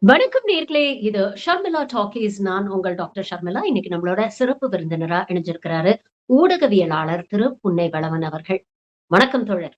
வணக்கம் நேர்களே. இது ஷர்மிளா டாக்கீஸ். நான் உங்கள் டாக்டர் ஷர்மிளா. இன்னைக்கு நம்மளோட சிறப்பு விருந்தினரா இணைஞ்சிருக்கிறாரு ஊடகவியலாளர் திரு புன்னை வளவன் அவர்கள். வணக்கம் தோழர்.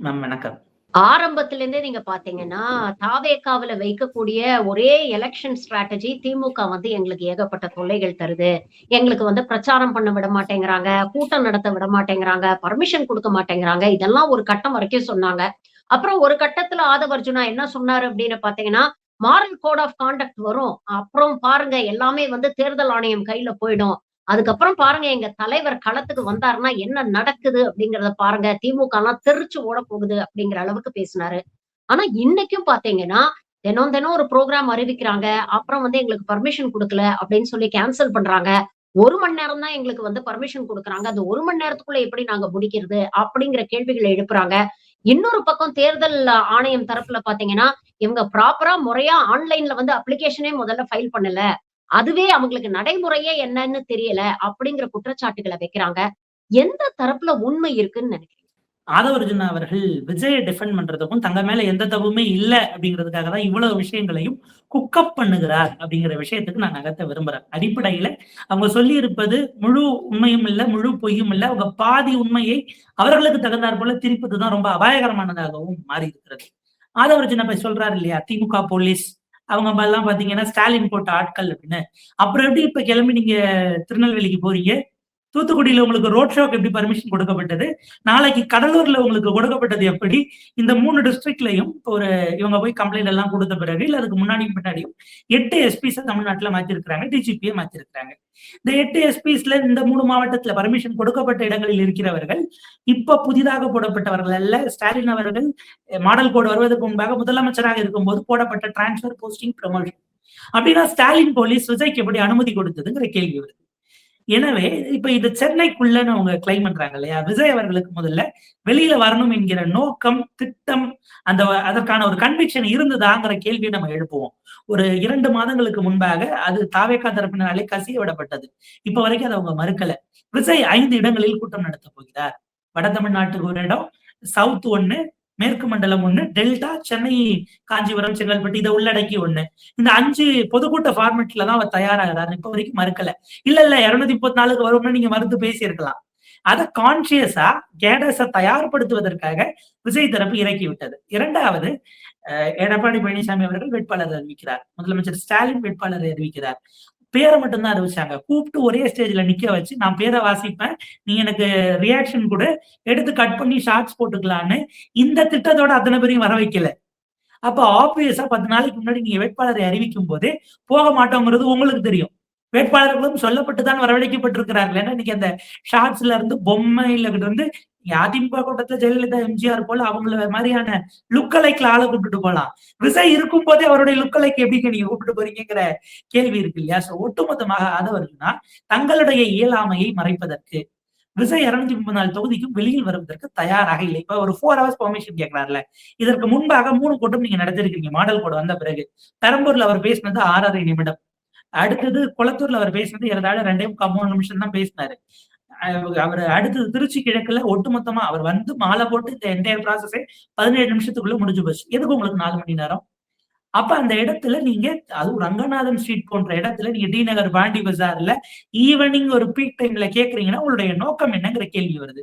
மேம் வணக்கம். ஆரம்பத்திலிருந்தே நீங்க பாத்தீங்கன்னா, தாவேகாவுல வைக்கக்கூடிய ஒரே எலக்ஷன் ஸ்ட்ராட்டஜி திமுக எங்களுக்கு ஏகப்பட்ட தொல்லைகள் தருது. எங்களுக்கு பிரச்சாரம் பண்ண விட மாட்டேங்கிறாங்க, கூட்டம் நடத்த விட மாட்டேங்கிறாங்க, பர்மிஷன் குடுக்க மாட்டேங்கிறாங்க. இதெல்லாம் ஒரு கட்டம் வரைக்கும் சொன்னாங்க. அப்புறம் ஒரு கட்டத்துல ஆதவ அர்ஜுனா என்ன சொன்னாரு அப்படின்னு பாத்தீங்கன்னா, மாரல் கோட் ஆஃப் கான்டக்ட் வரும். அப்புறம் பாருங்க எல்லாமே தேர்தல் ஆணையம் கையில போயிடும். அதுக்கப்புறம் பாருங்க எங்க தலைவர் களத்துக்கு வந்தாருன்னா என்ன நடக்குது அப்படிங்கிறத பாருங்க. திமுகலாம் தெறிச்சு ஓடப் போகுது அப்படிங்கிற அளவுக்கு பேசினாரு. ஆனா இன்னைக்கும் பாத்தீங்கன்னா, தினம் தினம் ஒரு புரோகிராம் அறிவிக்கிறாங்க. அப்புறம் எங்களுக்கு பர்மிஷன் குடுக்கல அப்படின்னு சொல்லி கேன்சல் பண்றாங்க. 1 மணி நேரம் தான் எங்களுக்கு பர்மிஷன் குடுக்குறாங்க. அந்த 1 மணி நேரத்துக்குள்ள எப்படி நாங்க முடிக்கிறது? அப்படிங்கிற கேள்விகள எழுப்புறாங்க. இன்னொரு பக்கம் தேர்தல் ஆணையம் தரப்புல பாத்தீங்கன்னா, இவங்க ப்ராப்பரா முறையா ஆன்லைன்ல அப்ளிகேஷனே முதல்ல ஃபைல் பண்ணல. அதுவே அவங்களுக்கு நடைமுறையே என்னன்னு தெரியல அப்படிங்கிற குற்றச்சாட்டுகள வைக்கிறாங்க. எந்த தரப்புல உண்மை இருக்குன்னு நினைக்கிறீங்க? ஆதவ அர்ஜுனா அவர்கள் விஜய டிஃபெண்ட் பண்றதுக்கும், தங்க மேல எந்த தப்புமே இல்ல அப்படிங்கிறதுக்காக தான் இவ்வளவு விஷயங்களையும் குக்கப் பண்ணுகிறார் அப்படிங்கிற விஷயத்துக்கு நான் நகர்த்த விரும்புறேன். அடிப்படையில அவங்க சொல்லியிருப்பது முழு உண்மையும் இல்ல, முழு பொய்யும் இல்ல. அவங்க பாதி உண்மையை அவர்களுக்கு தகுந்தாற் போல திரிப்பதுதான் ரொம்ப அபாயகரமானதாகவும் மாறி இருக்கிறது. ஆதவ அர்ஜுனா போய் சொல்றாரு இல்லையா, திமுக போலீஸ் அவங்க எல்லாம் பாத்தீங்கன்னா ஸ்டாலின் போட்ட ஆட்கள் அப்படின்னு. அப்புறம் எப்படி இப்ப கிளம்பி நீங்க திருநெல்வேலிக்கு போறீங்க? தூத்துக்குடியில உங்களுக்கு ரோட் ஷோக்கு எப்படி பர்மிஷன் கொடுக்கப்பட்டது? நாளைக்கு கடலூர்ல உங்களுக்கு கொடுக்கப்பட்டது எப்படி? இந்த 3 டிஸ்ட்ரிக்ட்லயும் ஒரு இவங்க போய் கம்ப்ளைண்ட் எல்லாம் கொடுத்த பிறகு, இல்ல அதுக்கு முன்னாடியும் பின்னாடியும் 8 எஸ்பிஸ தமிழ்நாட்டுல மாத்திருக்கிறாங்க. டிஜிபிய மாத்திருக்கிறாங்க. இந்த 8 எஸ்பிஸ்ல இந்த 3 மாவட்டத்துல பர்மிஷன் கொடுக்கப்பட்ட இடங்களில் இருக்கிறவர்கள் இப்ப புதிதாக போடப்பட்டவர்கள் அல்ல. ஸ்டாலின் அவர்கள் மாடல் கோடு வருவதற்கு முன்பாக முதலமைச்சராக இருக்கும்போது போடப்பட்ட டிரான்ஸ்பர், போஸ்டிங், ப்ரமோஷன். அப்படின்னா ஸ்டாலின் போலீஸ் விஜய்க்கு எப்படி அனுமதி கொடுத்ததுங்கிற கேள்வி வருது. எனவே இப்ப இது சென்னைக்குள்ளன்னு அவங்க கிளைம் பண்றாங்க இல்லையா, விஜய் அவர்களுக்கு முதல்ல வெளியில வரணும் என்கிற நோக்கம், திட்டம், அதற்கான ஒரு கன்விக்ஷன் இருந்ததாங்கிற கேள்வியை நம்ம எழுப்புவோம். ஒரு 2 மாதங்களுக்கு முன்பாக அது தாவேகா தரப்பினராலே கசிய விடப்பட்டது. இப்ப வரைக்கும் அதை அவங்க மறுக்கல. விஜய் 5 இடங்களில் கூட்டம் நடத்த போகிறார். வட தமிழ்நாட்டுக்கு ஒரு இடம், சவுத் 1, மேற்கு மண்டலம் 1, டெல்டா, சென்னை, காஞ்சிபுரம், செங்கல்பட்டு இதை உள்ளடக்கி 1. இந்த 5 பொதுக்கூட்ட ஃபார்மேட்ல தான் அவர் தயாராகிறார். இப்ப வரைக்கும் மறுக்கல. இல்ல 234க்கு வரும்னு நீங்க மறுத்து பேசியிருக்கலாம். அதை கான்சியஸா கேடஸ தயார்படுத்துவதற்காக விஜய் தரப்பு இறக்கி விட்டது. 2வது, எடப்பாடி பழனிசாமி அவர்கள் வேட்பாளர் அறிவிக்கிறார். முதலமைச்சர் ஸ்டாலின் வேட்பாளரை அறிவிக்கிறார். பேரை மட்டும்தான் அறிவிச்சாங்க. கூப்பிட்டு ஒரே ஸ்டேஜ்ல நிக்க வச்சு நான் பேரை வாசிப்பேன், நீ எனக்கு ரியாக்ஷன் கூட எடுத்து கட் பண்ணி ஷார்ட்ஸ் போட்டுக்கலான்னு இந்த திட்டத்தோட அத்தனை பேரையும் வர வைக்கல. அப்ப ஆப்வியஸா 10 நாளைக்கு முன்னாடி நீங்க வேட்பாளரை அறிவிக்கும் போதே போக மாட்டோங்கிறது உங்களுக்கு தெரியும். வேட்பாளர்களும் சொல்லப்பட்டுதான் வரவழைக்கப்பட்டிருக்கிறார்கள். ஏன்னா இன்னைக்கு அந்த ஷார்ட்ஸ்ல இருந்து பொம்மையில இருந்து அதிமுக கூட்டத்துல ஜெயலலிதா, எம்ஜிஆர் போல அவங்கள மாதிரியான லுக்கலைக்ல ஆளை கூப்பிட்டு போலாம். விஜய் இருக்கும் போதே அவருடைய லுக்கலைக்கு எப்படி நீங்க கூப்பிட்டு போறீங்கிற கேள்வி இருக்கு இல்லையா? சோ ஒட்டுமொத்தமாக ஆதவர்ஜுனா தங்களுடைய இயலாமையை மறைப்பதற்கு விஜய் 234 தொகுதிக்கும் வெளியில் வருவதற்கு தயாராக இல்லை. இப்ப ஒரு 4 ஹவர்ஸ் பெர்மிஷன் கேட்கிறாருல, இதற்கு முன்பாக 3 கூட்டம் நீங்க நடத்திருக்கீங்க மாடல் கோடு வந்த பிறகு. பெரம்பூர்ல அவர் பேசினது 6.5 நிமிடம். அடுத்தது குளத்தூர்ல அவர் பேசினது ஏறத்தாழ 2.3 நிமிஷம் தான் பேசினாரு. அவர் அடுத்தது திருச்சி கிழக்குல ஒட்டுமொத்தமா அவர் மாலை போட்டு இந்த என்டையர் ப்ராசஸே 17 நிமிஷத்துக்குள்ள முடிஞ்சு போச்சு. எதுக்கு உங்களுக்கு 4 மணி நேரம்? அப்ப அந்த இடத்துல நீங்க அதுவும் ரங்கநாதன் ஸ்ட்ரீட் போன்ற இடத்துல நீங்க டி நகர், பாண்டி பஜார்ல ஈவினிங் ஒரு பீக் டைம்ல கேக்குறீங்கன்னா உங்களுடைய நோக்கம் என்னங்கிற கேள்வி வருது.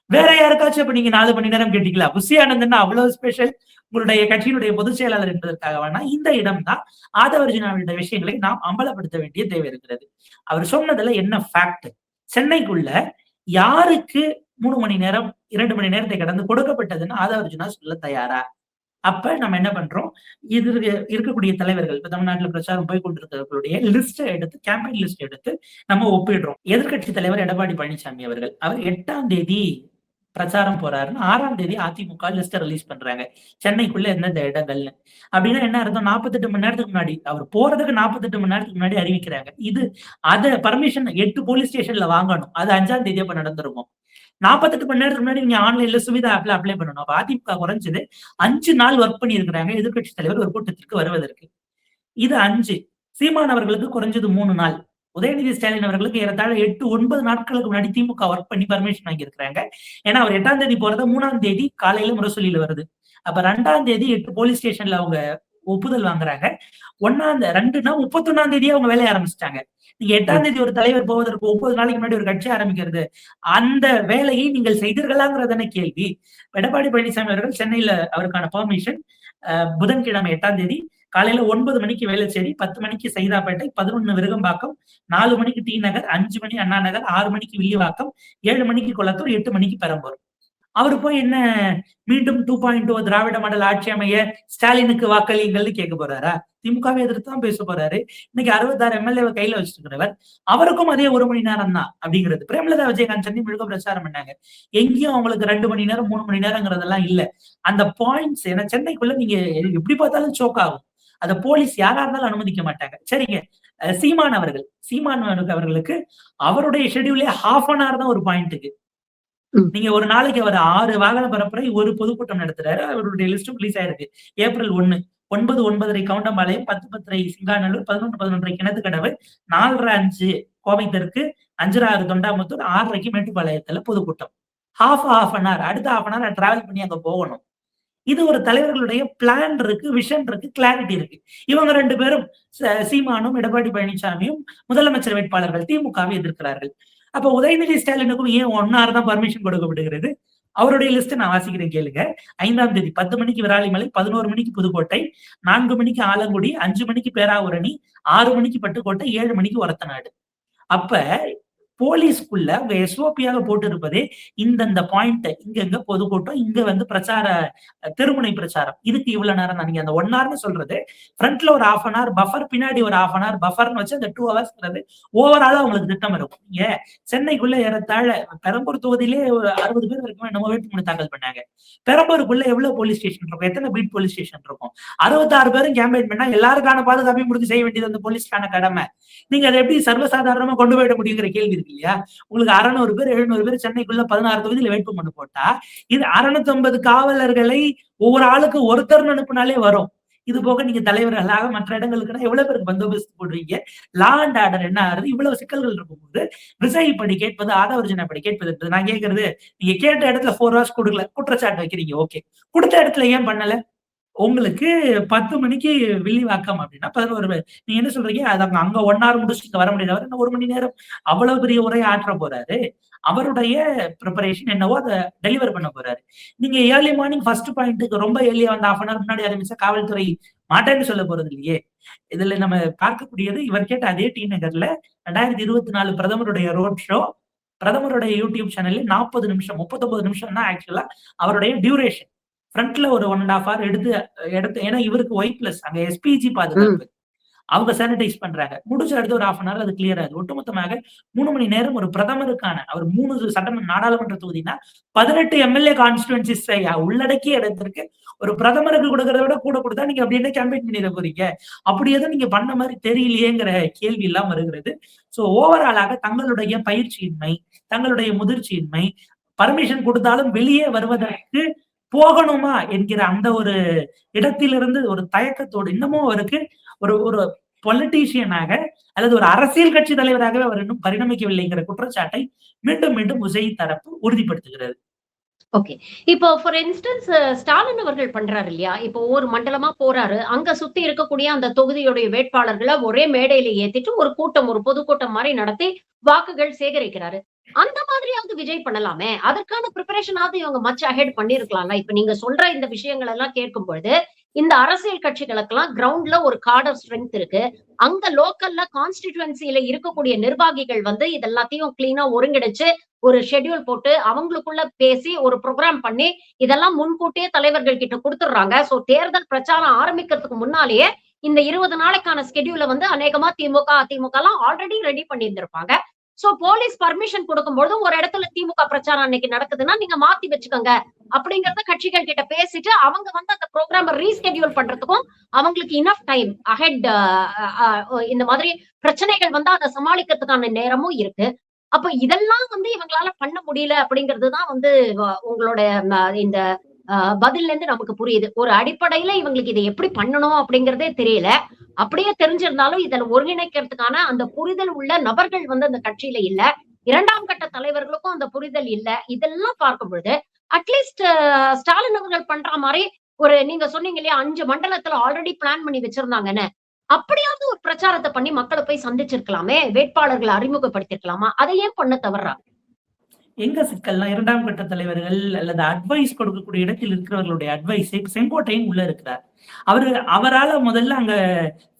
வேற யாருக்காச்சும் அப்ப நீங்க 4 மணி நேரம் கேட்டீங்களா? புஷி ஆனந்தன் அவ்வளவு ஸ்பெஷல் உங்களுடைய கட்சியினுடைய பொதுச் செயலாளர் என்பதற்காக வேணா இந்த இடம் தான் ஆதவர்ஜுனாவுடைய விஷயங்களை நாம் அம்பலப்படுத்த வேண்டிய தேவை இருக்கிறது. அவர் சொன்னதுல என்ன ஃபேக்ட்? சென்னைக்குள்ள யாருக்கு 3 மணி நேரம் 2 மணி நேரத்தை கடந்து கொடுக்கப்பட்டதுன்னு ஆதவர்ஜுனா சொல்ல தயாரா? அப்ப நம்ம என்ன பண்றோம், இது இருக்கக்கூடிய தலைவர்கள் இப்ப தமிழ்நாட்டுல பிரச்சாரம் போய் கொண்டிருக்கிறவர்களுடைய லிஸ்ட் எடுத்து, கேம்பெயின் லிஸ்ட் எடுத்து நம்ம ஒப்பிடுறோம். எதிர்கட்சி தலைவர் எடப்பாடி பழனிசாமி அவர்கள் அவர் 8ஆம் தேதி பிரச்சாரம் போறாருன்னு 6ஆம் தேதி அதிமுக லிஸ்ட ரிலீஸ் பண்றாங்க. சென்னைக்குள்ள எந்தெந்த இடங்கள்னு. அப்படின்னா என்ன அர்த்தம்? 48 மணி நேரத்துக்கு முன்னாடி அவர் போறதுக்கு 48 மணி நேரத்துக்கு முன்னாடி அறிவிக்கிறாங்க. இது அத பர்மிஷன் 8 போலீஸ் ஸ்டேஷன்ல வாங்கணும். அது 5ஆம் தேதி அப்ப நடந்திருக்கும். 48 மணி நேரத்துக்கு முன்னாடி நீங்க ஆன்லைன்ல சுவிதா ஆப்ல அப்ளை பண்ணணும். அப்ப அதிமுக குறைஞ்சது 5 நாள் ஒர்க் பண்ணி இருக்கிறாங்க எதிர்கட்சி தலைவர் ஒரு கூட்டத்திற்கு வருவதற்கு. இது 5. சீமான் அவர்களுக்கு குறைஞ்சது 3 நாள். உதயநிதி ஸ்டாலின் அவர்களுக்கு ஏறத்தாழ 8, 9 நாட்களுக்கு முன்னாடி திமுக ஒர்க் பண்ணி பர்மிஷன் வாங்கி இருக்கிறாங்க. ஏன்னா அவர் 8ஆம் தேதி போறத 3ஆம் தேதி காலையில முரசொலியில வருது. அப்ப 2ஆம் தேதி 8 போலீஸ் ஸ்டேஷன்ல அவங்க ஒப்புதல் வாங்குறாங்க. 2னா 31ஆம் தேதியே அவங்க வேலைய ஆரம்பிச்சுட்டாங்க. நீங்க 8ஆம் ம். தேதி ஒரு தலைவர் போவதற்கு 9 நாளைக்கு முன்னாடி ஒரு கட்சி ஆரம்பிக்கிறது. அந்த வேலையை நீங்கள் செய்தீர்களாங்கிறது தானே கேள்வி. எடப்பாடி பழனிசாமி அவர்கள் சென்னையில அவருக்கான பெர்மிஷன் புதன்கிழமை 8ஆம் தேதி காலையில 9 மணிக்கு வேளச்சேரி, 10 மணிக்கு சைதாப்பேட்டை, 11 விருகம்பாக்கம், 4 மணிக்கு டி நகர், 5 மணி அண்ணா நகர், 6 மணிக்கு வில்லிவாக்கம், 7 மணிக்கு கொளத்தூர், 8 மணிக்கு பெரம்பூர். அவரு போய் என்ன மீண்டும் 2.0 திராவிட மாடல் ஆட்சி அமைய ஸ்டாலினுக்கு வாக்களியுங்கள்னு கேட்க போறாரா? திமுகவை எதிர்த்து தான் பேச போறாரு. இன்னைக்கு 66 எம்எல்ஏவை கையில வச்சிருக்கிறவர். அவருக்கும் அதே 1 மணி நேரம் தான் அப்படிங்கிறது. பிரேமலதா விஜயகாந்த் சென்னை முழுக்க பிரச்சாரம் பண்ணாங்க. எங்கேயும் அவங்களுக்கு 2 மணி நேரம் 3 மணி நேரங்கிறதெல்லாம் இல்ல. அந்த பாயிண்ட்ஸ் ஏன்னா சென்னைக்குள்ள நீங்க எப்படி பார்த்தாலும் சோக் ஆகும். அத போலீஸ் யாரா இருந்தாலும் அனுமதிக்க மாட்டாங்க. சரிங்க. சீமான் அவர்களுக்கு அவருடைய ஷெட்யூலே 1/2 அன் ஹவர் தான் ஒரு பாயிண்ட்டுக்கு. நீங்க ஒரு நாளைக்கு அவர் 6 வாகன பரப்புரை, ஒரு பொதுக்கூட்டம் நடத்துறாரு. அவருடைய லிஸ்டும் ரிலீஸ் ஆயிருக்கு. ஏப்ரல் 1 9, 9:30 கவுண்டம்பாளையம், 10, 10:30 சிங்காநல்லூர், 11, 11:30 கிணத்துக்கடவு, 4:30 கோவை தெற்கு, 5:30 தொண்டாமுத்தூர், 6:30 மேட்டுப்பாளையத்துல பொதுக்கூட்டம். Half an hour. அடுத்த ஹாஃப் அன் ஹவர் டிராவல் பண்ணி அங்க போகணும். இது ஒரு தலைவர்களுடைய பிளான் இருக்கு, விஷன் இருக்கு, கிளாரிட்டி இருக்கு. இவங்க 2 பேரும் சீமானும், எடப்பாடி பழனிசாமியும் முதலமைச்சர் வேட்பாளர்கள் திமுகவை எதிர்க்கிறார்கள். அப்ப உதயநிதி ஸ்டாலினுக்கும் ஏன் 1 ஹவர் தான் பர்மிஷன் கொடுக்கப்படுகிறது? அவருடைய லிஸ்ட் நான் வாசிக்கிறேன் கேளுங்க. 5ஆம் தேதி 10 மணிக்கு விராலிமலை, 11 மணிக்கு புதுக்கோட்டை, 4 மணிக்கு ஆலங்குடி, 5 மணிக்கு பேராவூரணி, 6 மணிக்கு பட்டுக்கோட்டை, 7 மணிக்கு ஒரத்தநாடு. அப்ப போலீஸ்க்குள்ள அவங்க எஸ்ஓபியாக போட்டிருப்பதே இந்தந்த பாயிண்ட் இங்க பொதுக்கூட்டம், இங்க பிரச்சார தெருமுனை பிரச்சாரம். இதுக்கு இவ்வளவு நேரம் தான். நீங்க அந்த 1 ஹவர்னு சொல்றது ஃப்ரண்ட்ல ஒரு 1/2 அன் ஹவர் பஃபர், பின்னாடி ஒரு 1/2 அன் ஹவர் பஃபர்னு வச்சு அந்த 2 ஹவர்ஸ்ங்கிறது ஓவராலா உங்களுக்கு திட்டம் இருக்கும். நீங்க சென்னைக்குள்ள ஏறத்தாழ பெரம்பூர் தொகுதியிலே ஒரு 60 பேர் வரைக்கும் என்னமோ வேட்புமனு தாக்கல் பண்ணாங்க. பெரம்பூருக்குள்ள எவ்வளவு போலீஸ் ஸ்டேஷன் இருக்கும்? எத்தனை பீட் போலீஸ் ஸ்டேஷன் இருக்கும்? 66 பேரும் கேம்பெயின் பண்ணா எல்லாருக்கான பாதுகாப்பையும் முடிஞ்சு செய்ய வேண்டியது அந்த போலீஸ்க்கான கடமை. நீங்க அதை எப்படி சர்வசாதாரணமா கொண்டு போயிட முடியுங்கிற கேள்வி இருக்கு இல்லையா? உங்களுக்கு 600 பேர் 700 பேர் சென்னைக்குள்ள 16 தொகுதியில வேட்புமனு போட்டா இது 650 காவலர்களை ஒவ்வொரு ஆளுக்கு ஒருத்தர் அனுப்புனாலே வரும். இது போக நீங்க தலைவர்களாக மற்ற இடங்களுக்குன்னா எவ்வளவு பேருக்கு பந்தோபஸ்து போடுறீங்க? லா அண்ட் ஆர்டர் என்ன ஆகுது? இவ்வளவு சிக்கல்கள் இருக்கும்போது விசை படி கேட்பது, ஆதவர்ஜன படி கேட்பது. நான் கேட்கறது, நீங்க கேட்ட இடத்துல 4 ஹவர்ஸ் கொடுக்கல, குற்றச்சாட்டு வைக்கிறீங்க. ஓகே, கொடுத்த இடத்துல ஏன் பண்ணல? உங்களுக்கு 10 மணிக்கு வில்லிவாக்கம் அப்படின்னா 11 நீங்க என்ன சொல்றீங்க? அது அங்க 1 ஹவர் முடிச்சுட்டு வர முடியாது. இன்னும் 1 மணி நேரம் அவ்வளவு பெரிய உரையை ஆற்ற போறாரு. அவருடைய ப்ரிப்பரேஷன் என்னவோ அதை டெலிவர் பண்ண போறாரு. நீங்க ஏர்லி மார்னிங் ஃபர்ஸ்ட் பாயிண்ட்டுக்கு ரொம்ப ஏர்லியா வந்து 1/2 ஹவர் முன்னாடி ஆரம்பிச்சா காவல்துறை மாட்டேன்னு சொல்ல போறது இல்லையே. இதுல நம்ம பார்க்கக்கூடியது இவர் கேட்ட அதே டி நகர்ல 2024 பிரதமருடைய ரோட் ஷோ, பிரதமருடைய யூடியூப் சேனல்ல 40 நிமிஷம் 39 நிமிஷம் தான் ஆக்சுவலா அவருடைய டியூரேஷன். ஃப்ரண்ட்ல ஒரு 1.5 ஹவர் எடுத்து ஏன்னா இவருக்கு ஒய் பிளஸ் அங்க எஸ்பிஜி பாதுகாப்பு. அவங்க சானிடைஸ் பண்றாங்க. முடிச்ச அடுத்து ஒரு 1/2 ஹவர் அது கிளியர் ஆகுது. ஒட்டுமொத்தமாக 3 மணி நேரம் ஒரு பிரதமருக்கான அவர் 3 சட்டமன்ற நாடாளுமன்ற தொகுதினா 18 எம்எல்ஏ கான்ஸ்டிடுவன்சிஸ் உள்ளடக்கிய இடத்திற்கு ஒரு பிரதமருக்கு கொடுக்கறத விட கூட கொடுத்தா நீங்க அப்படி என்ன கேம்பெயின் பண்ணிட போறீங்க? அப்படி எதுவும் நீங்க பண்ண மாதிரி தெரியலையேங்கிற கேள்வி எல்லாம் வருகிறது. சோ ஓவராலாக தங்களுடைய பயிற்சியின்மை, தங்களுடைய முதிர்ச்சியின்மை, பர்மிஷன் கொடுத்தாலும் வெளியே வருவதற்கு போகணுமா என்கிற அந்த ஒரு இடத்திலிருந்து ஒரு தயக்கத்தோடு இன்னமும் அவருக்கு ஒரு ஒரு பொலிட்டீஷியனாக அல்லது ஒரு அரசியல் கட்சி தலைவராகவே அவர் இன்னும் பரிணமிக்கவில்லைங்கிற குற்றச்சாட்டை மீண்டும் மீண்டும் விஜய் தரப்பு உறுதிப்படுத்துகிறது. ஓகே. இப்போ ஃபார் இன்ஸ்டன்ஸ் ஸ்டாலின் அவர்கள் பண்றாரு இல்லையா? இப்போ ஒவ்வொரு மண்டலமா போறாரு. அங்க சுத்தி இருக்கக்கூடிய அந்த தொகுதியுடைய வேட்பாளர்கள ஒரே மேடையில ஏத்திட்டு ஒரு கூட்டம், ஒரு பொதுக்கூட்டம் மாரி நடத்தி வாக்குகள் சேகரிக்கிறாரு. அந்த மாதிரியாவது விஜய் பண்ணலாமே. அதற்கான பிரிப்பரேஷனாவது இவங்க மச் அஹெட் பண்ணியிருக்கலாம்ல. இப்ப நீங்க சொல்ற இந்த விஷயங்கள் எல்லாம் கேட்கும் பொழுது, இந்த அரசியல் கட்சிகளுக்கெல்லாம் கிரவுண்ட்ல ஒரு காடர் ஸ்ட்ரென்த் இருக்கு. அங்க லோக்கல்ல கான்ஸ்டிட்யூவன்சில இருக்கக்கூடிய நிர்வாகிகள் இது எல்லாத்தையும் கிளீனா ஒருங்கிணைச்சு ஒரு ஷெட்யூல் போட்டு அவங்களுக்குள்ள பேசி ஒரு ப்ரோக்ராம் பண்ணி இதெல்லாம் முன்கூட்டியே தலைவர்கள் கிட்ட கொடுத்துடுறாங்க. சோ தேர்தல் பிரச்சாரம் ஆரம்பிக்கிறதுக்கு முன்னாலேயே இந்த 20 நாளைக்கான ஸ்கெடியூல அநேகமா திமுக, அதிமுக எல்லாம் ஆல்ரெடி ரெடி பண்ணியிருந்திருப்பாங்க. சோ போலீஸ் பர்மிஷன் கொடுக்கும்போது ஒரு இடத்துல திமுக பிரச்சாரம் அன்னைக்கு நடக்குதுன்னா நீங்க மாத்தி வச்சுக்கோங்க அப்படிங்கறத கட்சிகள் கிட்ட பேசிட்டு அவங்க அந்த ப்ரோக்ராம ரீஸ்கெடியூல் பண்றதுக்கும் அவங்களுக்கு இனஃப் டைம் அஹெட் இந்த மாதிரி பிரச்சனைகள் அதை சமாளிக்கிறதுக்கான நேரமும் இருக்கு. அப்ப இதெல்லாம் இவங்களால பண்ண முடியல அப்படிங்கிறதுதான் உங்களோட இந்த பதில்ல இருந்து நமக்கு புரியுது. ஒரு அடிப்படையில இவங்களுக்கு இதை எப்படி பண்ணணும் அப்படிங்கறதே தெரியல. அப்படியே தெரிஞ்சிருந்தாலும் இதில் ஒருங்கிணைக்கிறதுக்கான அந்த புரிதல் உள்ள நபர்கள் அந்த கட்சியில இல்ல. 2ஆம் கட்ட தலைவர்களுக்கும் அந்த புரிதல் இல்ல. இதெல்லாம் பார்க்கும் பொழுது அட்லீஸ்ட் ஸ்டாலின் அவர்கள் பண்ற மாதிரி நீங்க சொன்னீங்க இல்லையா 5 மண்டலத்துல ஆல்ரெடி பிளான் பண்ணி வச்சிருந்தாங்கன்னு. அப்படியாவது ஒரு பிரச்சாரத்த பண்ணி மக்கள போய் சந்திச்சிருக்கலாமே! வேட்பாளர்கள அறிமுகப்படுத்தியிருக்கலாமா? அத ஏன் பண்ண தவறுறாங்க? எங்க சிக்கல்னா 2ஆம் கட்ட தலைவர்கள் அல்லது அட்வைஸ் கொடுக்கக்கூடிய இடத்தில் இருக்கிறவர்களுடைய அட்வைஸை இப்ப செங்கோட்டையன் உள்ள இருக்கிறார். அவரால முதல்ல அங்க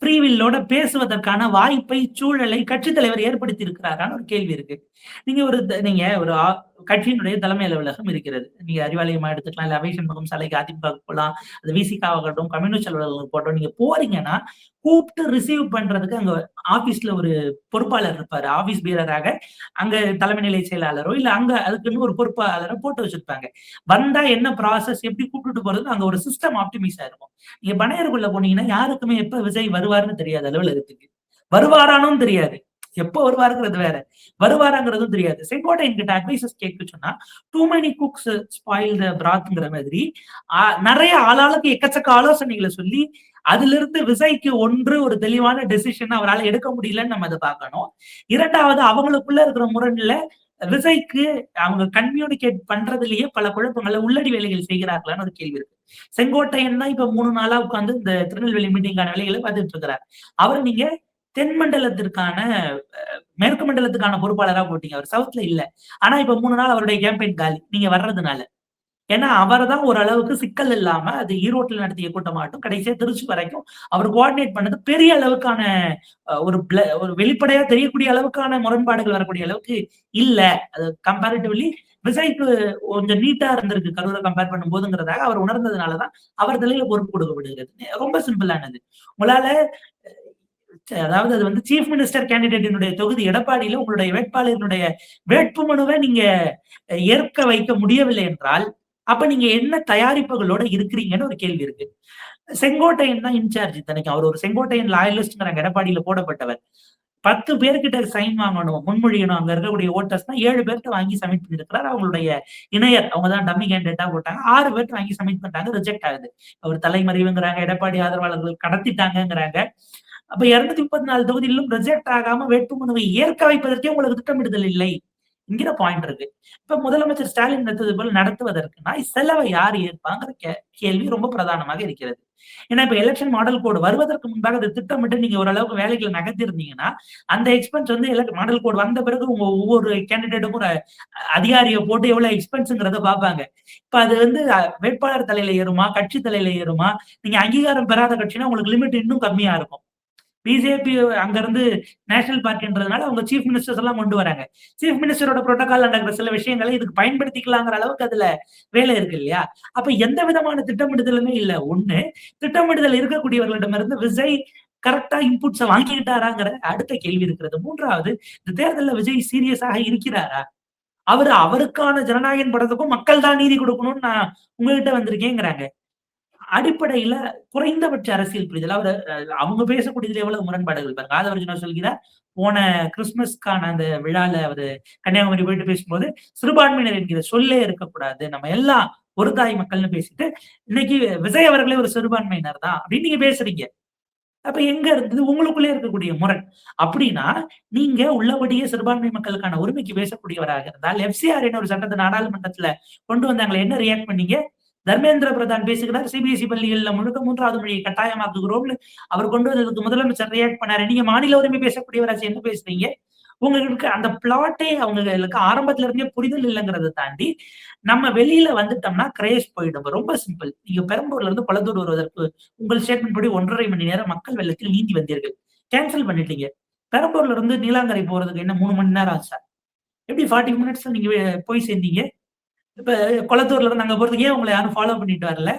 ஃப்ரீ வில்லோட பேசுவதற்கான வாய்ப்பை, சூழலை கட்சித் தலைவர் ஏற்படுத்தி இருக்கிறாரான்னு ஒரு கேள்வி இருக்கு. நீங்க ஒரு கட்சியினுடைய தலைமை அலுவலகம் இருக்கிறது. நீங்க அறிவாலயமா எடுத்துக்கலாம், இல்ல அவை சண்முகம் சாலைக்கு அதிமுகவுக்கு போலாம், அது விசிகாவாகட்டும், கம்யூனிஸ்ட் அலுவலகம் போகட்டும். நீங்க போறீங்கன்னா, கூப்பிட்டு ரிசீவ் பண்றதுக்கு அங்க ஆபீஸ்ல ஒரு பொறுப்பாளர் இருப்பாரு. ஆபீஸ் பீரராக அங்க தலைமை நிலை செயலாளரோ, இல்ல அங்க அதுக்குன்னு ஒரு பொறுப்பாளர போட்டு வச்சிருப்பாங்க. வந்தா என்ன ப்ராசஸ், எப்படி கூப்பிட்டுட்டு போறதுன்னு அங்க ஒரு சிஸ்டம் ஆப்டிமைஸா இருக்கும். நீங்க பனையருக்குள்ள போனீங்கன்னா, யாருக்குமே எப்ப விஜய் வருவாருன்னு தெரியாது அலுவலகத்துக்கு. வருவாரானும் தெரியாது. எப்போ வருவாருங்கிறது வேற. வருவாராங்கிறதும் தெரியாது. செங்கோட்டையன் கிட்ட அட்வைசஸ் கேட்க சொன்னா, too many cooks spoil the பிராத்ங்கிற மாதிரி நெறைய ஆளாளுக்கு எக்கச்சக்க ஆலோசனைகள சொல்லி, அதிலிருந்து விஜய்க்கு ஒரு தெளிவான டெசிஷன் அவரால எடுக்க முடியலன்னு நம்ம அத பார்க்கணும். 2வது அவங்களுக்குள்ள இருக்கிற முரண்ல விஜய்க்கு அவங்க கம்யூனிகேட் பண்றதிலேயே பல குழப்பங்கள உள்ளடி வேலைகள் செய்கிறார்களான்னு ஒரு கேள்வி இருக்கு. செங்கோட்டையன் தான் இப்ப 3 நாளா உட்கார்ந்து இந்த திருநெல்வேலி மீட்டிங்கான வேலைகள பார்த்துட்டு இருக்கிறார். அவர நீங்க தென் மண்டலத்திற்கான மேற்கு மண்டலத்துக்கான பொறுப்பாளரா போட்டீங்க. அவர் சவுத்ல இல்ல. ஆனா இப்ப 3 நாள் அவருடைய கேம்பெயின் காலி. நீங்க வர்றதுனால. ஏன்னா அவர்தான் ஓரளவுக்கு சிக்கல் இல்லாம அது ஈரோட்டில் நடத்திய கூட்டமாகட்டும், கடைசியா திருச்சி வரைக்கும் அவர் கோஆர்டினேட் பண்ணது பெரிய அளவுக்கான ஒரு வெளிப்படையா தெரியக்கூடிய அளவுக்கான முரண்பாடுகள் வரக்கூடிய அளவுக்கு இல்ல. அது கம்பேரிட்டிவ்லி விஜய்க்கு கொஞ்சம் நீட்டா இருந்திருக்கு கரூரை கம்பேர் பண்ணும்போதுங்கிறதாக அவர் உணர்ந்ததுனாலதான் அவர் தலையில பொறுப்பு கொடுக்கப்படுகிறது. ரொம்ப சிம்பிளானது. உங்களால அதாவது அது வந்து சீஃப் மினிஸ்டர் கேண்டிடேட்டினுடைய தொகுதி எடப்பாடியில உங்களுடைய வேட்பாளரினுடைய வேட்புமனுவை நீங்க ஏற்க வைக்க முடியவில்லை என்றால், அப்ப நீங்க என்ன தயாரிப்புகளோட இருக்கிறீங்கன்னு ஒரு கேள்வி இருக்கு. செங்கோட்டையன் தான் இன்சார்ஜ் இத்தனைக்கும். அவர் ஒரு செங்கோட்டையன் லாயலிஸ்ட்ங்கிறாங்க எடப்பாடியில போடப்பட்டவர். 10 பேர்கிட்ட சைன் வாங்கணும், முன்மொழியணும். அங்க இருக்கக்கூடிய ஓட்டர்ஸ்னா 7 பேர்ட்ட வாங்கி சப்மிட் பண்ணியிருக்கிறார். அவங்களுடைய இணையர் அவங்க தான் டம்மி கேண்டிடேட்டா போட்டாங்க. 6 பேர்ட்ட வாங்கி சப்மிட் பண்ணிட்டாங்க. ரிஜெக்ட் ஆகுது. அவர் தலைமறைவுங்கிறாங்க, எடப்பாடி ஆதரவாளர்கள் கடத்திட்டாங்கங்கிறாங்க. அப்ப 234 தொகுதியிலும் ரிஜெக்ட் ஆகாம வேட்புமனுவை ஏற்க வைப்பதற்கே உங்களுக்கு திட்டமிடுதல் இல்லை என்கிற பாயிண்ட் இருக்கு. இப்ப முதலமைச்சர் ஸ்டாலின் நடத்தது போல நடத்துவதற்குனா செலவை யார் ஏற்பாங்கிற கேள்வி ரொம்ப பிரதானமாக இருக்கிறது. ஏன்னா இப்ப எலெக்ஷன் மாடல் கோடு வருவதற்கு முன்பாக அதை திட்டமிட்டு நீங்க ஓரளவுக்கு வேலைகளை நகர்த்தி இருந்தீங்கன்னா அந்த எக்ஸ்பென்ஸ் வந்து மாடல் கோடு வந்த பிறகு உங்க ஒவ்வொரு கேண்டிடேட்டுக்கும் ஒரு அதிகாரியை போட்டு எவ்வளவு எக்ஸ்பென்ஸ்ங்கிறத பார்ப்பாங்க. இப்ப அது வந்து வேட்பாளர் தலையில ஏறுமா, கட்சி தலையில ஏறுமா? நீங்க அங்கீகாரம் பெறாத கட்சினா உங்களுக்கு லிமிட் இன்னும் கம்மியா இருக்கும். பிஜேபி அங்க இருந்து நேஷனல் பார்ட்டின்றதுனால அவங்க சீஃப் மினிஸ்டர்ஸ் எல்லாம் கொண்டு வராங்க. சீஃப் மினிஸ்டரோட புரோட்டோகால் நடக்கிற சில விஷயங்களை இதுக்கு பயன்படுத்திக்கலாங்கிற அளவுக்கு அதுல வேலை இருக்கு இல்லையா? அப்ப எந்த விதமான திட்டமிடுதலுமே இல்ல. ஒண்ணு, திட்டமிடுதல் இருக்கக்கூடியவர்களிடமிருந்து விஜய் கரெக்டா இன்புட்ஸ வாங்கிக்கிட்டாராங்கிற அடுத்த கேள்வி இருக்கிறது. 3வது, இந்த தேர்தல்ல விஜய் சீரியஸாக இருக்கிறாரா? அவருக்கான ஜனநாயகன் படத்துக்கும் மக்கள் தான் நீதி கொடுக்கணும்னு நான் உங்ககிட்ட வந்திருக்கேங்கிறாங்க. அடிப்படையில குறைந்தபட்ச அரசியல் புரிதல். அவங்க பேசக்கூடியதுல எவ்வளவு முரண்பாடுகள் பாருங்க. ஆதவர்ஜுனா சொல்கிறார், போன கிறிஸ்துமஸ்க்கான அந்த விழால அவரு கன்னியாகுமரி போயிட்டு பேசும்போது சிறுபான்மையினர் என்கிற சொல்லே இருக்கக்கூடாது. நம்ம எல்லாம் ஒரு தாய் மக்கள்னு பேசிட்டு இன்னைக்கு விஜய் அவர்களே ஒரு சிறுபான்மையினர் தான் அப்படின்னு நீங்க பேசுறீங்க. அப்ப எங்க இருந்தது உங்களுக்குள்ளே இருக்கக்கூடிய முரண்? அப்படின்னா நீங்க உள்ளபடியே சிறுபான்மை மக்களுக்கான உரிமைக்கு பேசக்கூடியவராக இருந்தால் எஃப்சிஆர் ஒரு சட்டத்தை நாடாளுமன்றத்துல கொண்டு வந்தாங்களே, என்ன ரியாக்ட் பண்ணீங்க? தர்மேந்திர பிரதான் பேசுகிறார், சிபிஎஸ்இ பள்ளிகள்ல முழுக்க 3வது மொழியை கட்டாயமாக்குகிறோம்னு அவர் கொண்டு வந்ததுக்கு முதலமைச்சர் ரியாக்ட் பண்ணாரு. நீங்க மாநில உரிமை பேசக்கூடியவராச்சு என்ன பேசுறீங்க? உங்களுக்கு அந்த பிளாட்டே அவங்களுக்கு ஆரம்பத்துல இருந்தே புரிதல் இல்லைங்கிறத தாண்டி நம்ம வெளியில வந்துட்டோம்னா கிரேஸ் போயிடும். ரொம்ப சிம்பிள். நீங்க பெரம்பூர்ல இருந்து கொளத்தூர் வருவதற்கு உங்கள் ஸ்டேட்மெண்ட் படி 1.5 மணி நேரம் மக்கள் வெள்ளத்தில் நீந்தி வந்தீர்கள். கேன்சல் பண்ணிட்டீங்க. பெரம்பூர்ல இருந்து நீலாங்கரை போறதுக்கு என்ன 3 மணி நேரம் ஆச்சா? எப்படி 40 மினிட்ஸ்ல நீங்க போய் சேர்ந்தீங்க? இப்ப கொளத்தூர்ல இருந்து அங்க போறதுக்கு ஏன் உங்களை யாரும் ஃபாலோ பண்ணிட்டு வரல?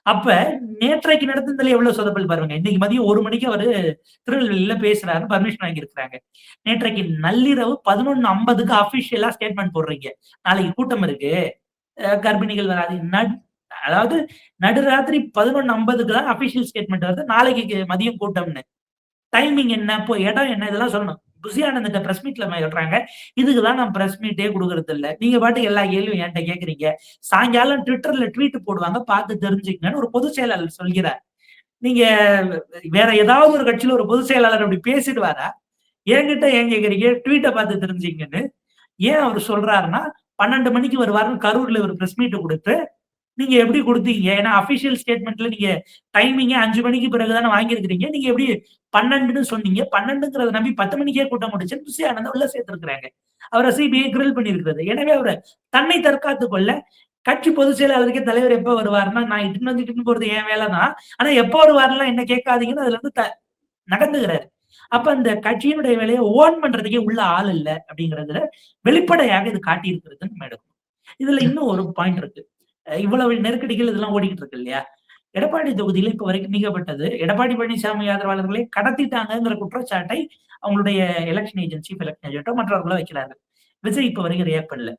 அப்ப நேற்றைக்கு நடந்ததுல எவ்வளவு சொதப்பல் பாருங்க. இன்னைக்கு மதியம் 1 மணிக்கு அவரு திருநெல்வேலியில பேசுறாரு, பர்மிஷன் வாங்கியிருக்கிறாங்க. நேற்றைக்கு நள்ளிரவு 11:50க்கு அபிஷியலா ஸ்டேட்மெண்ட் போடுறீங்க. நாளைக்கு கூட்டம் இருக்கு, கர்ப்பிணிகள் வராது. அதாவது நடுராத்திரி 11:50க்கு தான் அபிஷியல் ஸ்டேட்மெண்ட் வருது, நாளைக்கு மதியம் கூட்டம்னு. டைமிங் என்ன, இப்போ இடம் என்ன, இதெல்லாம் சொல்லணும். புசி ஆனந்த் பிரஸ் மீட்ல சொல்றாங்க, இதுக்குதான் நான் பிரஸ் மீட்டே கொடுக்கறது இல்ல. நீங்க பாட்டு எல்லா கேள்வியும் என்கிட்ட கேக்குறீங்க. சாயங்காலம் ட்விட்டர்ல ட்வீட் போடுவாங்க, பார்த்து தெரிஞ்சுக்கங்கன்னு ஒரு பொதுச் செயலாளர் சொல்கிறார். நீங்க வேற ஏதாவது ஒரு கட்சியில ஒரு பொதுச் செயலாளர் அப்படி பேசிடுவாரா? என்கிட்ட ஏன் கேக்குறீங்க ட்வீட்டை பார்த்து தெரிஞ்சுக்கங்கன்னு? ஏன் அவர் சொல்றாருன்னா 12 மணிக்கு வருவாருன்னு கரூர்ல ஒரு பிரஸ் மீட் கொடுத்து நீங்க எப்படி கொடுத்தீங்க? ஏன்னா அபிஷியல் ஸ்டேட்மெண்ட்ல நீங்க டைமிங்க 5 மணிக்கு பிறகுதானே வாங்கியிருக்கிறீங்க. நீங்க எப்படி 12ன்னு சொன்னீங்க? 12ங்கிறத நம்பி 10 மணிக்கே கூட்டம் முடிச்சு புசி ஆனந்த உள்ள சேர்த்திருக்கிறாங்க. அவரை சிபிஐ கிரில் பண்ணியிருக்கிறது. எனவே அவரை தன்னை தற்காத்துக் கொள்ள கட்சி பொதுச் செயலாளருக்கே தலைவர் எப்ப வருவாருன்னா, நான் இட்டுன்னு வந்து இட்டுன்னு போறது என் வேலை தான். ஆனா எப்ப வருவாருலாம் என்ன கேட்காதீங்கன்னு அதுல இருந்து நகர்ந்துகிறாரு. அப்ப அந்த கட்சியினுடைய வேலையை ஓன் பண்றதுக்கே உள்ள ஆள் இல்ல அப்படிங்கிறதுல வெளிப்படையாக இது காட்டியிருக்கிறதுன்னு நம்ம எடுக்கணும். இதுல இன்னும் ஒரு பாயிண்ட் இருக்கு. இவ்வளவு நெருக்கடிகள் இதெல்லாம் ஓடிக்கிட்டு இருக்கு இல்லையா? எடப்பாடி தொகுதியில இப்ப வரைக்கும் நீக்கப்பட்டது எடப்பாடி பழனிசாமி ஆதரவாளர்களை கடத்திட்டாங்கங்கிற குற்றச்சாட்டை அவங்களுடைய எலெக்ஷன் ஏஜென்சி, சீஃப் எலெக்ஷன் ஏஜென்ட்டோ மற்றவர்களோ வைக்கிறார்கள். விஜய் இப்ப வரைக்கும் ரியாக்ட் பண்ணல.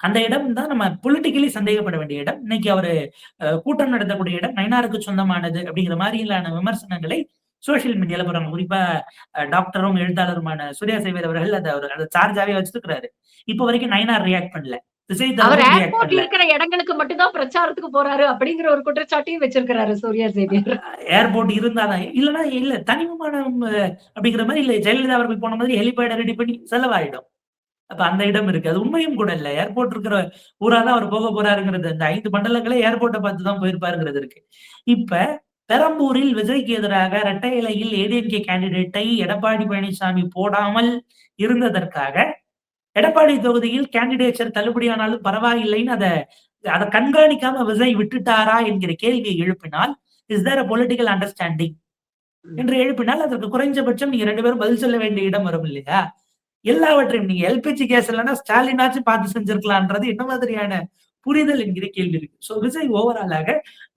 அந்த இடம் தான் நம்ம பொலிட்டிக்கலி சந்தேகப்பட வேண்டிய இடம். இன்னைக்கு அவரு கூட்டம் நடத்தக்கூடிய இடம் நயினாருக்கு சொந்தமானது அப்படிங்கிற மாதிரியான விமர்சனங்களை சோசியல் மீடியால போறாங்க. குறிப்பா டாக்டரும் எழுத்தாளருமான சூர்யா சேவியர் அவர்கள் அதை சார்ஜாவே வச்சிருக்கிறாரு. இப்ப வரைக்கும் நயினார் ரியாக்ட் பண்ணல. அவர் ஏர்போர்ட்ல இருக்கிற இடங்களுக்கு மட்டும் தான் பிரச்சாரத்துக்கு போறாரு அப்படிங்கிற ஒரு குற்றச்சாட்டையும் வச்சிருக்கிறாரு சூர்யா சேவியர். ஏர்போர்ட் இருந்தாதான் இல்லன்னா இல்ல தனி விமானம் அப்படிங்கிற மாதிரி இல்ல ஜெயலலிதா அவர்கள் போன மாதிரி ஹெலிபேட் ரெடி பண்ணி செலவாயிடும். அப்ப அந்த இடம் இருக்கு. அது உண்மையும் கூட இல்ல. ஏர்போர்ட் இருக்கிற ஊராதான் அவர் போக போறாருங்கிறது. அந்த 5 மண்டலங்களே ஏர்போர்ட்டை பார்த்து தான் போயிருப்பாருங்கிறது இருக்கு. இப்ப பெரம்பூரில் விஜய்க்கு எதிராக இரட்டை இலையில் ஏடிஎம்கே கேண்டிடேட்டை எடப்பாடி பழனிசாமி போடாமல் இருந்ததற்காக எடப்பாடி தொகுதியில் கேண்டிடேச்சர் தள்ளுபடியானாலும் பரவாயில்லைன்னு அதை கண்காணிக்காம விஜய் விட்டுட்டாரா என்கிற கேள்வியை எழுப்பினால் is there a political understanding என்று எழுப்பினால் அதற்கு குறைஞ்சபட்சம் நீங்க 2 பேரும் பதில் சொல்ல வேண்டிய இடம் வரும் இல்லையா? எல்லாவற்றையும் நீங்க எல்பிஜி கேஸ் இல்லைன்னா ஸ்டாலினாச்சும் பார்த்து செஞ்சிருக்கலான்றது என்ன மாதிரியான புரிதல் என்கிற கேள்வி இருக்கு. சோ விஜய் ஓவராலாக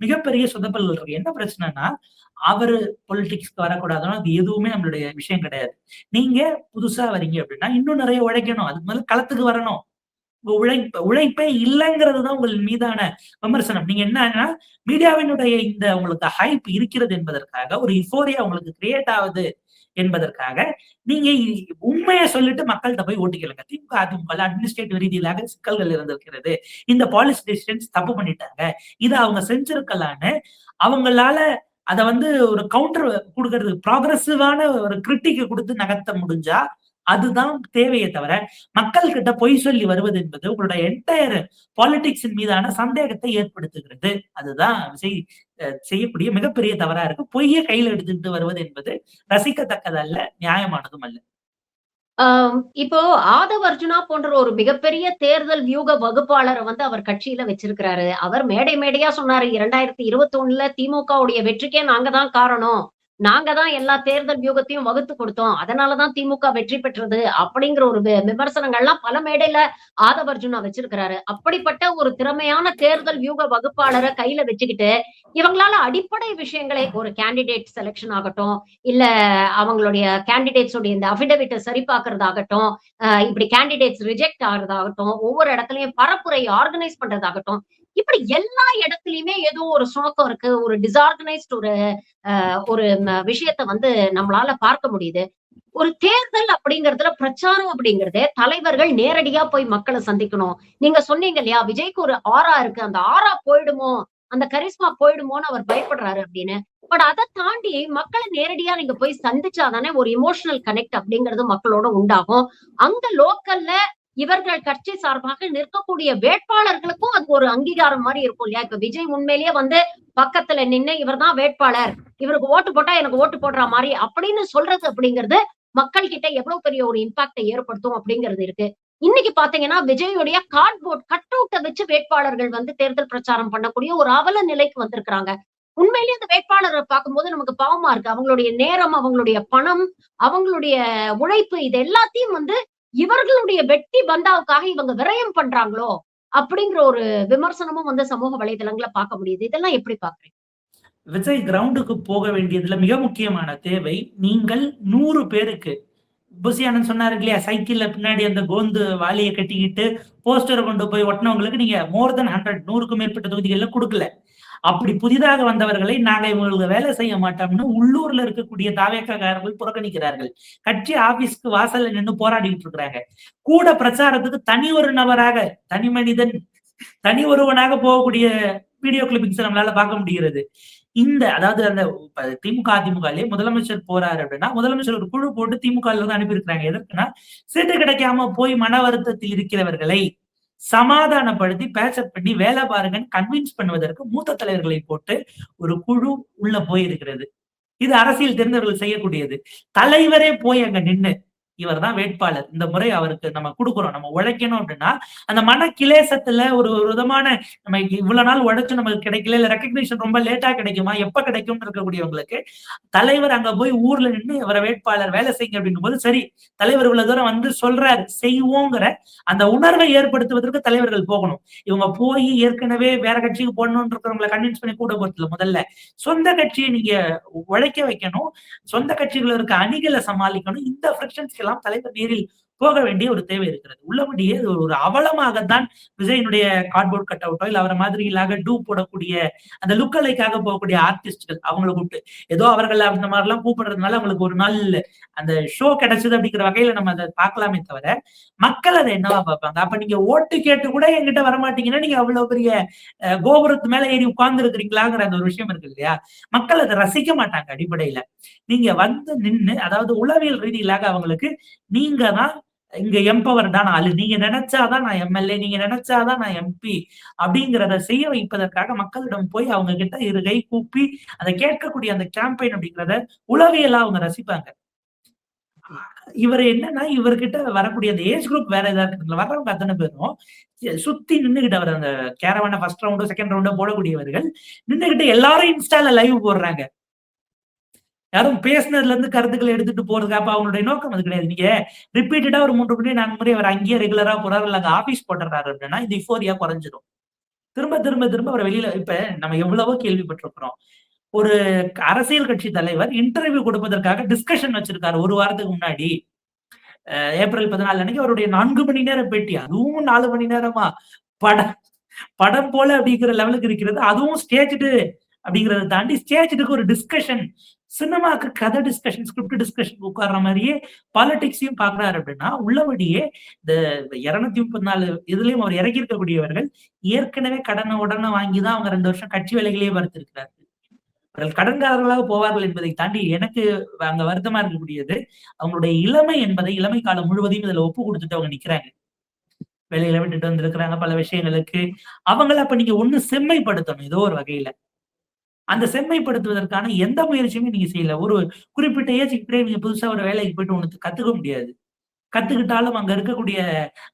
மிகப்பெரிய சொதப்பல் இருக்கு. என்ன பிரச்சனைனா அவரு பொலிட்டிக்ஸ்க்கு வரக்கூடாதுன்னா அது எதுவுமே நம்மளுடைய விஷயம் கிடையாது. நீங்க புதுசா வரீங்க அப்படின்னா இன்னும் நிறைய உழைக்கணும். அதுக்கு மேல களத்துக்கு வரணும். உழைப்பே இல்லைங்கிறதுதான் உங்கள் மீதான விமர்சனம். நீங்க என்னன்னா மீடியாவினுடைய இந்த உங்களுக்கு ஹைப் இருக்கிறது என்பதற்காக ஒரு யுஃபோரியா உங்களுக்கு கிரியேட் ஆகுது என்பதற்காக நீங்க உண்மையை சொல்லிட்டு மக்கள்கிட்ட போய் ஓட்டு கேளுங்க. திமுக அதிமுக அட்மினிஸ்ட்ரேட்டிவ் ரீதியிலாக சிக்கல்கள் இருந்திருக்கிறது. இந்த பாலிசி டெசிஷன்ஸ் தப்பு பண்ணிட்டாங்க. இதை அவங்க செஞ்சிருக்கலான்னு அவங்களால அதை ஒரு கவுண்டர் கொடுக்கறது ப்ராக்ரஸிவான ஒரு கிரிட்டிக்கு கொடுத்து நகர்த்த முடிஞ்சா அதுதான் தேவையை தவிர மக்கள் கிட்ட பொய் சொல்லி வருவது என்பது உங்களுடைய என்டையர் பாலிடிக்ஸின் மீதான சந்தேகத்தை ஏற்படுத்துகிறது. அதுதான் செய்யக்கூடிய மிகப்பெரிய தவறா இருக்கு. பொய்யை கையில எடுத்துக்கிட்டு வருவது என்பது ரசிக்கத்தக்கதல்ல, நியாயமானதும் அல்ல. இப்போ ஆதவ் அர்ஜுனா போன்ற ஒரு மிகப்பெரிய தேர்தல் வியூக வகுப்பாளரை அவர் கட்சியில வச்சிருக்கிறாரு. அவர் மேடை மேடையா சொன்னாரு 2021ல திமுகவுடைய வெற்றிக்கே நாங்க தான் காரணம். நாங்க தான் எல்லா தேர்தல் வியூகத்தையும் வகுத்து கொடுத்தோம். அதனாலதான் திமுக வெற்றி பெற்றது அப்படிங்கிற ஒரு விமர்சனங்கள்லாம் பல மேடையில ஆதவ் அர்ஜுனா வச்சிருக்கிறாரு. அப்படிப்பட்ட ஒரு திறமையான தேர்தல் வியூக வகுப்பாளரை கையில வச்சுக்கிட்டு இவங்களால அடிப்படை விஷயங்களை ஒரு கேண்டிடேட் செலக்ஷன் ஆகட்டும், இல்ல அவங்களுடைய கேண்டிடேட்ஸ் உடைய இந்த அபிடவிட்டை சரி பார்க்கறதாகட்டும், இப்படி கேண்டிடேட்ஸ் ரிஜெக்ட் ஆகுறதாகட்டும், ஒவ்வொரு இடத்துலயும் பரப்புரை ஆர்கனைஸ் பண்றதாகட்டும், இப்படி எல்லா இடத்துலயுமே ஏதோ ஒரு சுணக்கம் இருக்கு. ஒரு டிஸ்ஆர்கனைஸ்ட் ஒரு விஷயத்த நம்மளால பார்க்க முடியுது. ஒரு தேர்தல் அப்படிங்கறதுல பிரச்சாரம் அப்படிங்கறதே தலைவர்கள் நேரடியா போய் மக்களை சந்திக்கணும். நீங்க சொன்னீங்க இல்லையா, விஜய்க்கு ஒரு ஆரா இருக்கு, அந்த ஆரா போயிடுமோ, அந்த கரிஸ்மா போயிடுமோன்னு அவர் பயப்படுறாரு அப்படின்னு. பட் அதை தாண்டி மக்களை நேரடியா நீங்க போய் சந்திச்சாதானே ஒரு இமோஷனல் கனெக்ட் அப்படிங்கிறது மக்களோட உண்டாகும். அங்க லோக்கல்ல இவர்கள் கட்சி சார்பாக நிற்கக்கூடிய வேட்பாளர்களுக்கும் அது ஒரு அங்கீகாரம் மாதிரி இருக்கும் இல்லையா? இப்ப விஜய் உண்மையிலேயே பக்கத்துல நின்னு இவர் தான் வேட்பாளர், இவருக்கு ஓட்டு போட்டா எனக்கு ஓட்டு போடுற மாதிரி அப்படின்னு சொல்றது அப்படிங்கிறது மக்கள் கிட்ட எவ்வளவு பெரிய ஒரு இம்பாக்டை ஏற்படுத்தும் அப்படிங்கிறது இருக்கு. இன்னைக்கு பாத்தீங்கன்னா விஜயுடைய கார்ட்போர்ட் கட் அவுட்டை வச்சு வேட்பாளர்கள் தேர்தல் பிரச்சாரம் பண்ணக்கூடிய ஒரு அவல நிலைக்கு வந்திருக்கிறாங்க. உண்மையிலேயே அந்த வேட்பாளரை பார்க்கும்போது நமக்கு பாவமா இருக்கு. அவங்களுடைய நேரம், அவங்களுடைய பணம், அவங்களுடைய உழைப்பு, இது எல்லாத்தையும் இவர்களுடைய வெற்றி பந்தாவுக்காக இவங்க விரயம் பண்றாங்களோ அப்படிங்கிற ஒரு விமர்சனமும் சமூக வலைதளங்களை பார்க்க முடியுது. இதெல்லாம் எப்படி பாக்குறீங்க? விஜய் கிரவுண்டுக்கு போக வேண்டியதுல மிக முக்கியமான தேவை, நீங்கள் 100 பேருக்கு புசி ஆனந்த் சொன்னாரு இல்லையா, சைக்கிள்ல பின்னாடி அந்த கோந்து வாலியை கட்டிக்கிட்டு போஸ்டரை கொண்டு போய் ஒட்டினவங்களுக்கு நீங்க மோர் தென் 100 100க்கும் மேற்பட்ட தொகுதிகள்ல கொடுக்கல. அப்படி புதிதாக வந்தவர்களை நாங்க இவங்களுக்கு வேலை செய்ய மாட்டோம்னு உள்ளூர்ல இருக்கக்கூடிய தாவேக்காரர்கள் புறக்கணிக்கிறார்கள். கட்சி ஆபீஸ்க்கு வாசல்ல நின்று போராடிட்டு இருக்கிறாங்க. கூட பிரச்சாரத்துக்கு தனி ஒரு நபராக, தனி மனிதன், தனி ஒருவனாக போகக்கூடிய வீடியோ கிளிப்பிங்ஸ் நம்மளால பார்க்க முடிகிறது. அதாவது அந்த திமுக அதிமுகலயே முதலமைச்சர் போறாரு அப்படின்னா முதலமைச்சர் ஒரு குழு போட்டு திமுக அனுப்பி இருக்கிறாங்க. எதற்குன்னா சீட்டு கிடைக்காம போய் மன வருத்தத்தில் இருக்கிறவர்களை சமாதானப்படுத்தி பேச்சப் பண்ணி வேலை பாருங்கன்னு கன்வின்ஸ் பண்ணுவதற்கு மூத்த தலைவர்களை போட்டு ஒரு குழு உள்ள போயிருக்கிறது. இது அரசியல் தெரிந்தவர்கள் செய்யக்கூடியது. தலைவரே போய் அங்க நின்னு இவர்தான் வேட்பாளர். இந்த முறை அவருக்கு நம்ம குடுக்குறோம். நம்ம உழைக்கணும் அப்படின்னா, அந்த மன கிளேசத்துல ஒரு ஒரு விதமான நம்ம இவ்வளவு நாள் உழைச்சு நமக்கு கிடைக்கல, இல்ல ரெகக்னிஷன் ரொம்ப லேட்டா கிடைக்குமா, எப்ப கிடைக்கும்னு இருக்கக்கூடியவங்களுக்கு, தலைவர் அங்க போய் ஊர்ல நின்னு இவர வேட்பாளர் வேலை செய்யுங்க அப்படிங்கும்போது, சரி தலைவர் இவ்வளவு தூரம் வந்து சொல்றாரு, செய்வோங்கிற அந்த உணர்வை ஏற்படுத்துவதற்கு தலைவர்கள் போகணும். இவங்க போய் ஏற்கனவே வேற கட்சிக்கு போடணும்னு இருக்கிறவங்களை கன்வின்ஸ் பண்ணி கூட போறதில்ல முதல்ல. சொந்த கட்சியை நீங்க உழைக்க வைக்கணும். சொந்த கட்சிகள் இருக்க அணிகளை சமாளிக்கணும். இந்த ஃபிரிக்ஷன்ஸ்க்கு எல்லாம் தலைவர் நேரில் போக வேண்டிய ஒரு தேவை இருக்கிறது. உள்ளபடியே இது ஒரு அவலமாகத்தான் விஜயனுடைய கார்ட்போர்ட் கட் அவுட்டோ இல்ல அவரை மாதிரியாக டூ போடக்கூடிய அந்த லுக் அலைக்காக போகக்கூடிய ஆர்டிஸ்ட்கள் அவங்களை கூப்பிட்டு ஏதோ அவர்கள் அந்த மாதிரி எல்லாம் கூப்பிடுறதுனால அவங்களுக்கு ஒரு நாள் அந்த ஷோ கிடைச்சது அப்படிங்கிற வகையில நம்ம அதை பார்க்கலாமே தவிர மக்கள் அதை என்னவா பார்ப்பாங்க. அப்ப நீங்க ஓட்டு கேட்டு கூட என்கிட்ட வரமாட்டீங்கன்னா நீங்க அவ்வளவு பெரிய கோபுரத்து மேல ஏறி உட்கார்ந்து இருக்கிறீங்களாங்கிற அந்த ஒரு விஷயம் இருக்கு இல்லையா? மக்கள் அதை ரசிக்க மாட்டாங்க அடிப்படையில. நீங்க வந்து நின்னு அதாவது உளவியல் ரீதியிலாக அவங்களுக்கு நீங்க தான் இங்க எம்பவர்டான ஆளு, நீங்க நினைச்சாதான் நான் எம்எல்ஏ, நீங்க நினைச்சாதான் நான் எம்பி அப்படிங்கிறத செய்ய வைப்பதற்காக மக்களிடம் போய் அவங்க கிட்ட இரு கை கூப்பி அதை கேட்கக்கூடிய அந்த கேம்பெயின் அப்படிங்கிறத உளவியலா அவங்க ரசிப்பாங்க. இவர் என்னன்னா இவர்கிட்ட வரக்கூடிய அந்த ஏஜ் குரூப் வேற ஏதாவது இருக்குல்ல, வர்றவங்க அத்தனை பேரும் சுத்தி நின்னுகிட்டு அவர் அந்த கேரவான ஃபர்ஸ்ட் ரவுண்டோ செகண்ட் ரவுண்டோ போடக்கூடியவர்கள் நின்னுகிட்டு எல்லாரும் இன்ஸ்டால லைவ் போடுறாங்க. யாரும் பேசினதுல இருந்து கருத்துக்களை எடுத்துட்டு போறது. அப்ப அவங்களுடைய நோக்கம் அது கிடையாது. நீங்க ரிப்பீட்டடா ஒரு 3 முறை 4 முறை அவர் அங்கேயே ரெகுலரா போறாரு இல்ல அங்க ஆபீஸ் போட்டுறாரு அப்படின்னா இந்த இஃபோரியா குறைஞ்சிடும். திரும்ப திரும்ப திரும்ப அவர் வெளியில இப்ப நம்ம எவ்வளவோ கேள்விப்பட்டிருக்கிறோம். ஒரு அரசியல் கட்சி தலைவர் இன்டர்வியூ கொடுப்பதற்காக டிஸ்கஷன் வச்சிருக்காரு ஒரு வாரத்துக்கு முன்னாடி. ஏப்ரல் 14 அன்னைக்கு அவருடைய 4 மணி நேர பேட்டி. அதுவும் 4 மணி நேரமா படம் படம் போல அப்படிங்கிற லெவலுக்கு இருக்கிறது. அதுவும் ஸ்டேஜ்டு அப்படிங்கிறத தாண்டி ஸ்டேஜ்டுக்கு ஒரு டிஸ்கஷன், சினிமாக்கு கதை டிஸ்கஷன், ஸ்கிரிப்ட் டிஸ்கஷன் உட்கார்ற மாதிரியே பாலிடிக்ஸையும் பாக்குறாரு அப்படின்னா உள்ளபடியே இந்த 234 இதுலயும் அவர் இறக்கி இருக்கக்கூடியவர்கள் ஏற்கனவே கடனை உடனே வாங்கிதான் அவங்க 2 வருஷம் கட்சி வேலைகளையே பார்த்திருக்கிறார்கள். அவர்கள் கடன்காரர்களாக போவார்கள் என்பதை தாண்டி எனக்கு அங்க வருத்தமா இருக்கக்கூடியது அவங்களுடைய இளமை என்பதை இளமை காலம் முழுவதையும் இதுல ஒப்பு கொடுத்துட்டு அவங்க நிக்கிறாங்க. வேலையில விட்டுட்டு வந்திருக்கிறாங்க பல விஷயங்களுக்கு. அவங்கள அப்ப நீங்க ஒண்ணு செம்மைப்படுத்தணும் ஏதோ ஒரு வகையில. அந்த செம்மைப்படுத்துவதற்கான எந்த முயற்சியுமே நீங்க செய்யல. ஒரு குறிப்பிட்ட ஏஜ்க்கு நீங்க புதுசா ஒரு வேலைக்கு போயிட்டு ஒண்ணு கத்துக்க முடியாது. கத்துக்கிட்டாலும் அங்க இருக்கக்கூடிய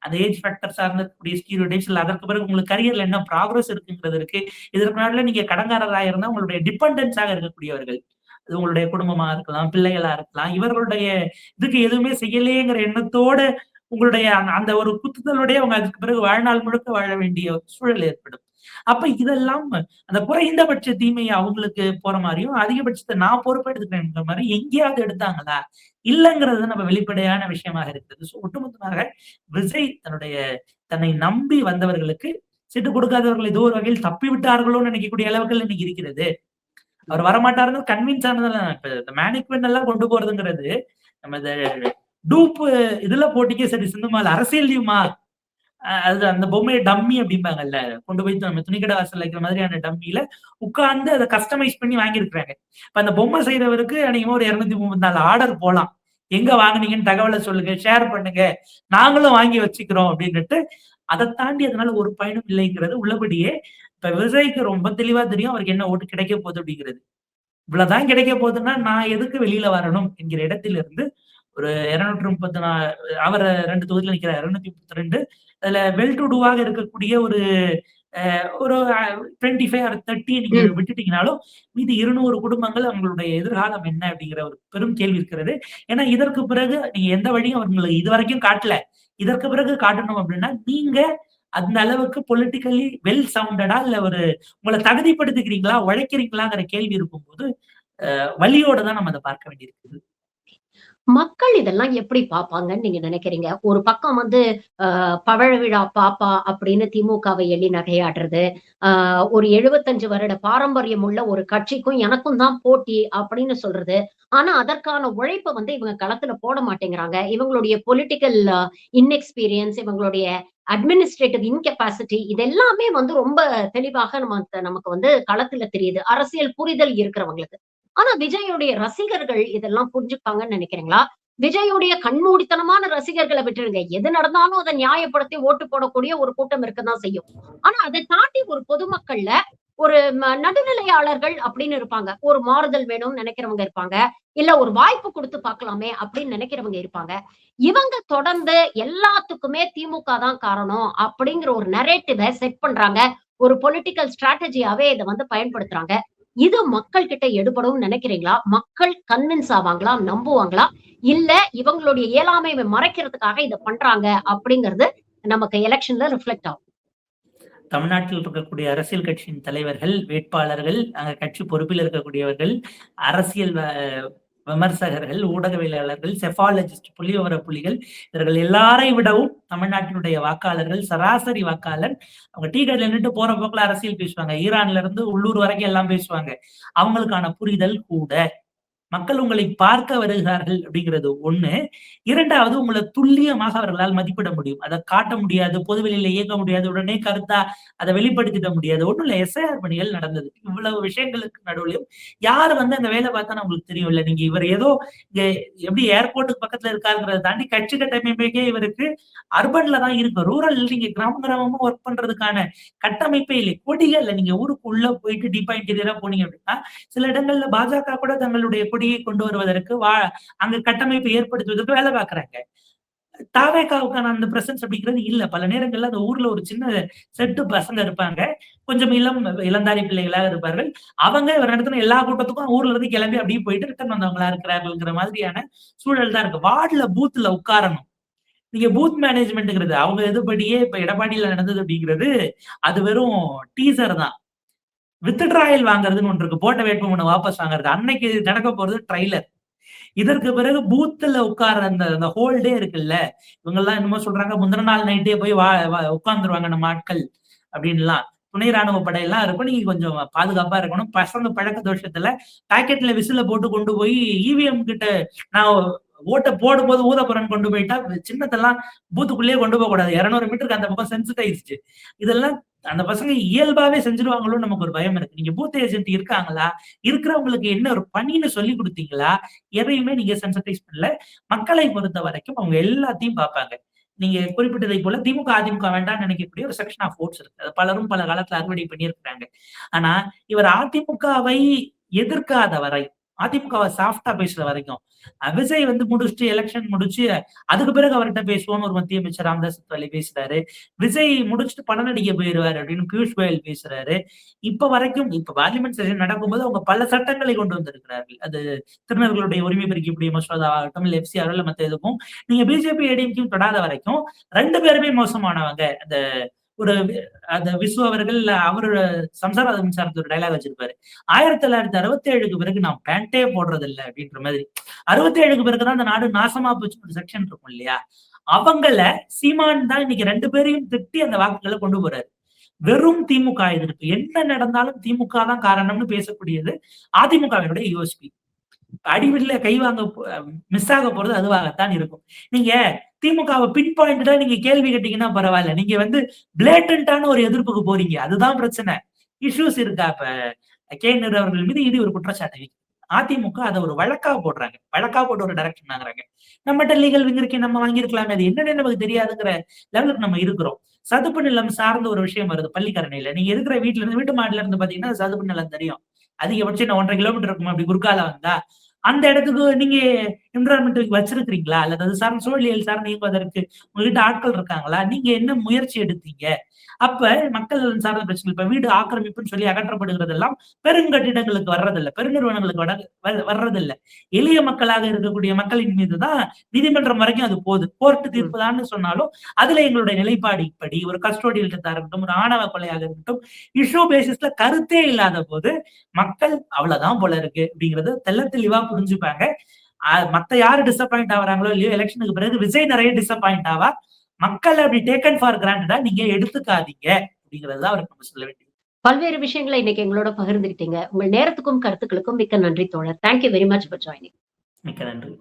அந்த ஏஜ் ஃபேக்டர் சார்ந்த ஸ்டீரியோடைப்ஸ் இல்ல அதற்கு பிறகு உங்களுக்கு கரியர்ல என்ன ப்ராக்ரஸ் இருக்குங்கிறது இருக்கு. இதற்கு முன்னாடில நீங்க கடன்காரராக இருந்தா உங்களுடைய டிபெண்டன்ஸாக இருக்கக்கூடியவர்கள். அது உங்களுடைய குடும்பமா இருக்கலாம், பிள்ளைகளா இருக்கலாம். இவர்களுடைய இதுக்கு எதுவுமே செய்யலையேங்கிற எண்ணத்தோட உங்களுடைய அந்த ஒரு குத்துதலோடய அவங்க அதுக்கு பிறகு வாழ்நாள் முழுக்க வாழ வேண்டிய சூழல் ஏற்படும். அப்ப இதெல்லாம் அந்த குறைந்தபட்ச தீமையை அவங்களுக்கு போற மாதிரியும் அதிகபட்சத்தை நான் பொறுப்பெடுத்துக்கிறேன்ற மாதிரி எங்கேயாவது எடுத்தாங்களா? இல்லங்கிறது நம்ம வெளிப்படையான விஷயமாக இருக்கிறது. சோ ஒட்டுமொத்தமாக விஜய் தன்னை நம்பி வந்தவர்களுக்கு சீட்டு கொடுக்காதவர்கள் ஏதோ ஒரு வகையில் தப்பி விட்டார்களோன்னு நினைக்கக்கூடிய அளவுக்கு இன்னைக்கு இருக்கிறது. அவர் வரமாட்டாருன்னு கன்வின்ஸ் ஆனதெல்லாம் இப்ப இந்த மேனிக்வென் எல்லாம் கொண்டு போறதுங்கிறது நம்ம இந்த டூப் இதுல போட்டிக்கே சரி சிந்துமால அரசியல்லையுமா அது அந்த பொம்மையை டம்மி அப்படிம்பாங்கல்ல கொண்டு போய் நம்ம துணிக்கடை வாசல் வைக்கிற மாதிரியான டம்மியில உட்கார்ந்து அதை கஸ்டமைஸ் பண்ணி வாங்கியிருக்கிறாங்க. இப்ப அந்த பொம்மை செய்யறவருக்கு அன்னைக்கு ஒரு 234 ஆர்டர் போலாம். எங்க வாங்குனீங்கன்னு தகவலை சொல்லுங்க, ஷேர் பண்ணுங்க, நாங்களும் வாங்கி வச்சுக்கிறோம் அப்படின்னுட்டு அதை தாண்டி அதனால ஒரு பயனும் இல்லைங்கிறது உள்ளபடியே இப்ப விவசாயிக்கு ரொம்ப தெளிவா தெரியும் அவருக்கு என்ன ஓட்டு கிடைக்க போகுது அப்படிங்கிறது. இவ்வளவுதான் கிடைக்க போகுதுன்னா நான் எதுக்கு வெளியில வரணும் என்கிற இடத்துல இருந்து ஒரு 234 அவர் 2 தொகுதியில நிக்கிறார் 232 அதுல வெல் டு டூவாக இருக்கக்கூடிய ஒரு 25 ஆர் 30 நீங்க விட்டுட்டீங்கனாலும் மீதி 200 குடும்பங்கள் அவங்களுடைய எதிர்காலம் என்ன அப்படிங்கிற ஒரு பெரும் கேள்வி இருக்கிறது. ஏன்னா இதற்கு பிறகு நீங்க எந்த வழியும் அவங்களுக்கு இது வரைக்கும் காட்டல. இதற்கு பிறகு காட்டணும் அப்படின்னா நீங்க அந்த அளவுக்கு பொலிட்டிக்கலி வெல் சவுண்டடா இல்ல ஒரு உங்களை தகுதிப்படுத்திக்கிறீங்களா, உழைக்கிறீங்களாங்கிற கேள்வி இருக்கும்போது வலியோட தான் நம்ம அதை பார்க்க வேண்டியிருக்குது. மக்கள் இதெல்லாம் எப்படி பார்ப்பாங்கன்னு நீங்க நினைக்கிறீங்க? ஒரு பக்கம் வந்து பவழ விழா பாப்பா அப்படின்னு திமுகவை எள்ளி நகையாடுறது. ஒரு 75 வருட பாரம்பரியம் உள்ள ஒரு கட்சிக்கும் எனக்கும் தான் போட்டி அப்படின்னு சொல்றது. ஆனா அதற்கான உழைப்ப வந்து இவங்க களத்துல போட மாட்டேங்கிறாங்க. இவங்களுடைய பொலிட்டிக்கல் இன்எக்ஸ்பீரியன்ஸ், இவங்களுடைய அட்மினிஸ்ட்ரேட்டிவ் இன்கெப்பாசிட்டி இது எல்லாமே வந்து ரொம்ப தெளிவாக நமக்கு வந்து களத்துல தெரியுது. அரசியல் புரிதல் இருக்கிறவங்களுக்கு. ஆனா விஜயுடைய ரசிகர்கள் இதெல்லாம் புரிஞ்சுப்பாங்கன்னு நினைக்கிறீங்களா? விஜயுடைய கண்மூடித்தனமான ரசிகர்களை விட்டுருங்க. எது நடந்தாலும் அதை நியாயப்படுத்தி ஓட்டு போடக்கூடிய ஒரு கூட்டம் இருக்கத்தான் செய்யும். ஆனா அதை தாண்டி ஒரு பொதுமக்கள்ல ஒரு நடுநிலையாளர்கள் அப்படின்னு இருப்பாங்க. ஒரு மாறுதல் வேணும்னு நினைக்கிறவங்க இருப்பாங்க. இல்ல ஒரு வாய்ப்பு கொடுத்து பார்க்கலாமே அப்படின்னு நினைக்கிறவங்க இருப்பாங்க. இவங்க தொடர்ந்து எல்லாத்துக்குமே திமுக தான் காரணம் அப்படிங்கிற ஒரு நரேட்டிவ செட் பண்றாங்க. ஒரு பொலிட்டிக்கல் ஸ்ட்ராட்டஜியாவே இத வந்து பயன்படுத்துறாங்க. இது மக்கள் கிட்ட எடுபடும் நினைக்கிறீங்களா? மக்கள் கன்வின்ஸ் ஆவாங்களா? நம்புவாங்களா? இல்ல இவங்களுடைய இயலாமையை மறைக்கிறதுக்காக இத பண்றாங்க அப்படிங்கிறது நமக்கு எலெக்ஷன்ல ரிஃப்ளெக்ட் ஆகும். தமிழ்நாட்டில் இருக்கக்கூடிய அரசியல் கட்சியின் தலைவர்கள், வேட்பாளர்கள், அங்க கட்சி பொறுப்பில் இருக்கக்கூடியவர்கள், அரசியல் விமர்சகர்கள், ஊடகவியலாளர்கள், செஃபாலஜிஸ்ட், புள்ளிவிவர புள்ளிகள், இவர்கள் எல்லாரை விடவும் தமிழ்நாட்டினுடைய வாக்காளர்கள், சராசரி வாக்காளர், அவங்க டீ கடையில நின்னுட்டு போற போக்குல அரசியல் பேசுவாங்க. ஈரான்ல இருந்து உள்ளூர் வரைக்கும் எல்லாம் பேசுவாங்க. அவங்களுக்கான புரிதல் கூட. மக்கள் உங்களை பார்க்க வருகிறார்கள் அப்படிங்கிறது ஒண்ணு. இரண்டாவது, உங்களை துல்லியமாக அவர்களால் மதிப்பிட முடியும். அதை காட்ட முடியாது, பொதுவெளியில இயக்க முடியாது, உடனே கருத்தா அதை வெளிப்படுத்திட முடியாது. ஒண்ணும் இல்ல, எஸ்ஐஆர் பணிகள் நடந்தது. இவ்வளவு விஷயங்களுக்கு நடுவுலயும் யாரு வந்து அந்த வேலை பார்த்தான்னு உங்களுக்கு தெரியும் இல்ல. நீங்க இவர் ஏதோ இங்க எப்படி ஏர்போர்ட்டுக்கு பக்கத்துல இருக்காருங்கிறத தாண்டி கட்சி கட்டமைப்பே இவருக்கு அர்பன்ல தான் இருக்கு. ரூரல் நீங்க கிராமமா ஒர்க் பண்றதுக்கான கட்டமைப்பே இல்லை. கொடிகள் இல்ல. நீங்க ஊருக்கு உள்ள போயிட்டு டீப்பா இன்டீரியரா போனீங்க அப்படின்னா சில இடங்கள்ல பாஜக கூட தங்களுடைய கொடியை கொண்டு வருவதற்கு அங்க கட்டமைப்பு ஏற்படுத்துவதற்கு வேலை பார்க்கறாங்க. தாவேகாவுக்கான அந்த பிரசன்ஸ் அப்படிங்கிறது இல்ல. பல நேரங்கள்ல அந்த ஊர்ல ஒரு சின்ன செட்டு பசங்க இருப்பாங்க. கொஞ்சம் இளந்தாரி பிள்ளைகளாக இருப்பார்கள். அவங்க ஒரு இடத்துல எல்லா கூட்டத்துக்கும் ஊர்ல இருந்து கிளம்பி அப்படியே போயிட்டு ரிட்டர்ன் வந்தவங்களா இருக்கிறார்கள்ங்கிற மாதிரியான சூழல் தான் இருக்கு. வார்டுல பூத்ல உட்காரணும். நீங்க பூத் மேனேஜ்மெண்ட்ங்கிறது அவங்க எதுபடியே இப்ப எடப்பாடியில நடந்தது அப்படிங்கிறது அது வெறும் டீசர் தான். வித்ட்ராயல் வாங்குறதுன்னு ஒன்று இருக்கு. போட்ட வேட்புமனு வாபஸ் வாங்குறது. அன்னைக்கு நடக்க போறது ட்ரைலர். இதற்கு பிறகு பூத்துல உட்கார அந்த ஹோல் டே இருக்குல்ல, இவங்க எல்லாம் என்னமோ சொல்றாங்க முந்தின நாள் நைட்டே போய் உட்கார்ந்துருவாங்க நம்ம ஆட்கள் அப்படின்லாம். துணை ராணுவ படையெல்லாம் இருக்கும். நீங்க கொஞ்சம் பாதுகாப்பா இருக்கணும். பசங்க பழக்க தோஷத்துல பாக்கெட்ல விசில போட்டு கொண்டு போய் இவிஎம் கிட்ட நான் ஓட்ட போடும்போது ஊத போறேன்னு கொண்டு போயிட்டா சின்னத்தெல்லாம் பூத்துக்குள்ளேயே கொண்டு போக கூடாது. 200 மீட்டருக்கு அந்த பக்கம் சென்சிடைஸ்டு. இதெல்லாம் அந்த பசங்க இயல்பாவே செஞ்சிருவாங்களோன்னு நமக்கு ஒரு பயம் இருக்கு. நீங்க பூத் ஏஜென்ட் இருக்காங்களா? இருக்கிறவங்களுக்கு என்ன ஒரு பணின்னு சொல்லி கொடுத்தீங்களா? எதையுமே நீங்க சென்சிடைஸ் பண்ணல. மக்களை பொறுத்த வரைக்கும் அவங்க எல்லாத்தையும் பார்ப்பாங்க. நீங்க குறிப்பிட்டதை போல திமுக, அதிமுக வேண்டாம்னு நினைக்கக்கூடிய ஒரு செக்ஷன் ஆஃப் ஓட்ஸ் இருக்கு. அது பலரும் பல காலத்துல அறுவடை பண்ணியிருக்கிறாங்க. ஆனா இவர் அதிமுகவை எதிர்க்காத வரை, அதிமுகவை சாஃப்டா பேசுற வரைக்கும், விஜய் வந்து முடிச்சுட்டு எலெக்ஷன் முடிச்சு அதுக்கு பிறகு அவர்கிட்ட பேசுவோம்னு ஒரு மத்திய அமைச்சர் ராமதாஸ் அத்வாலே பேசுறாரு. விஜய் முடிச்சுட்டு பணம் நடிக்க போயிருவாரு அப்படின்னு பியூஷ் கோயல் பேசுறாரு. இப்ப வரைக்கும் இப்ப பார்லிமெண்ட் செஷன் நடக்கும்போது அவங்க பல சட்டங்களை கொண்டு வந்திருக்கிறார்கள். அது திருநர்களுடைய உரிமை பறிக்கக்கூடிய மசோதாவாகட்டும், இல்ல எஃப்சிஆர் இல்ல மத்த எதுக்கும் நீங்க பிஜேபி ஏடிஎம்கேயும் தொடாத வரைக்கும் 2 பேருமே மோசமானவங்க. ஒரு அந்த விசு அவர்கள் அவரோட சம்சார மின்சாரத்து ஒரு டைலாக் வச்சிருப்பாரு. 1967க்கு பிறகு நான் பேண்டே போடுறது இல்லை அப்படின்ற மாதிரி. 67க்கு பிறகுதான் அந்த நாடு நாசமா போச்சு ஒரு செக்ஷன் இருக்கும் இல்லையா? அவங்கள சீமான் தான் இன்னைக்கு 2 பேரையும் திட்டி அந்த வாக்குகளை கொண்டு போறாரு. வெறும் திமுக எதிர்ப்பு. என்ன நடந்தாலும் திமுக தான் காரணம்னு பேசக்கூடியது அதிமுகவினுடைய யோசிப்பி. அடிவில்ல கை வாங்க மிஸ் ஆக போறது அதுவாகத்தான் இருக்கும். நீங்க திமுகவை பின் பாயிண்டா நீங்க கேள்வி கேட்டீங்கன்னா பரவாயில்ல. நீங்க வந்து பிளேட்டன்டான ஒரு எதிர்ப்புக்கு போறீங்க. அதுதான் பிரச்சனை. இஷ்யூஸ் இருக்கா? இப்ப கேனர் அவர்கள் மீது இடி ஒரு குற்றச்சாட்டு. அதிமுக அதை ஒரு வழக்கா போடுறாங்க. வழக்கா போட்டு ஒரு டைரக்ஷன் ஆகுறாங்க. நம்மகிட்ட லீகல் விங் இருக்கே, நம்ம வாங்கியிருக்கலாமே, அது என்னன்னு நமக்கு தெரியாதுங்கிற லெவலுக்கு நம்ம இருக்கிறோம். சதுப்பு நிலம் சார்ந்த ஒரு விஷயம் வருது பள்ளிக்கரணையில. நீங்க இருக்கிற வீட்டுல இருந்து வீட்டு மாடில இருந்து பாத்தீங்கன்னா சதுப்பு நிலம் தெரியும். அதிகபட்சம் 1.5 கிலோமீட்டர் இருக்கும் அப்படி குறுக்கால வந்தா. அந்த இடத்துக்கு நீங்க என்விரான்மெண்ட் வச்சிருக்கிறீங்களா? அல்லது அது சார்ந்த சூழலியல் சார்ந்து இயங்குவதற்கு உங்ககிட்ட ஆட்கள் இருக்காங்களா? நீங்க என்ன முயற்சி எடுத்தீங்க? அப்ப மக்கள் சார்ந்த பிரச்சனை. இப்ப வீடு ஆக்கிரமிப்புன்னு சொல்லி அகற்றப்படுகிறதெல்லாம் பெருங்கட்டிடங்களுக்கு வர்றதில்ல, பெருநிறுவனங்களுக்கு வர்றதில்ல. எளிய மக்களாக இருக்கக்கூடிய மக்களின் மீதுதான் நீதிமன்றம் வரைக்கும் அது போகுது. கோர்ட்டு தீர்ப்புதான்னு சொன்னாலும் அதுல எங்களுடைய நிலைப்பாடு இப்படி. ஒரு கஸ்டோடியல் டெத்தா இருக்கட்டும், ஒரு ஆணவ கொலையாக இருக்கட்டும், இஷ்யூ பேசிஸ்ல கருத்தே இல்லாத போது மக்கள் அவ்வளவுதான் போல இருக்கு அப்படிங்கறது தெள்ள தெளிவா புரிஞ்சுப்பாங்க. மத்த யாரு டிசப்பாயிண்ட் ஆகுறாங்களோ இல்லையோ, எலெக்ஷனுக்கு பிறகு விஜய் நிறைய டிசப்பாயிண்ட் ஆவா. மக்கள் அப்படி டேக்கன் ஃபார் கிராண்டடா நீங்க எடுத்துக்காதீங்க அப்படிங்கறதுதான் அவருக்கு நம்ம சொல்ல வேண்டியது. பல்வேறு விஷயங்களை இன்னைக்கு எங்களோட பகிர்ந்துகிட்டீங்க. உங்கள் நேரத்துக்கும் கருத்துக்களுக்கும் மிக்க நன்றி தோழர். Thank you very much for joining. மிக்க நன்றி.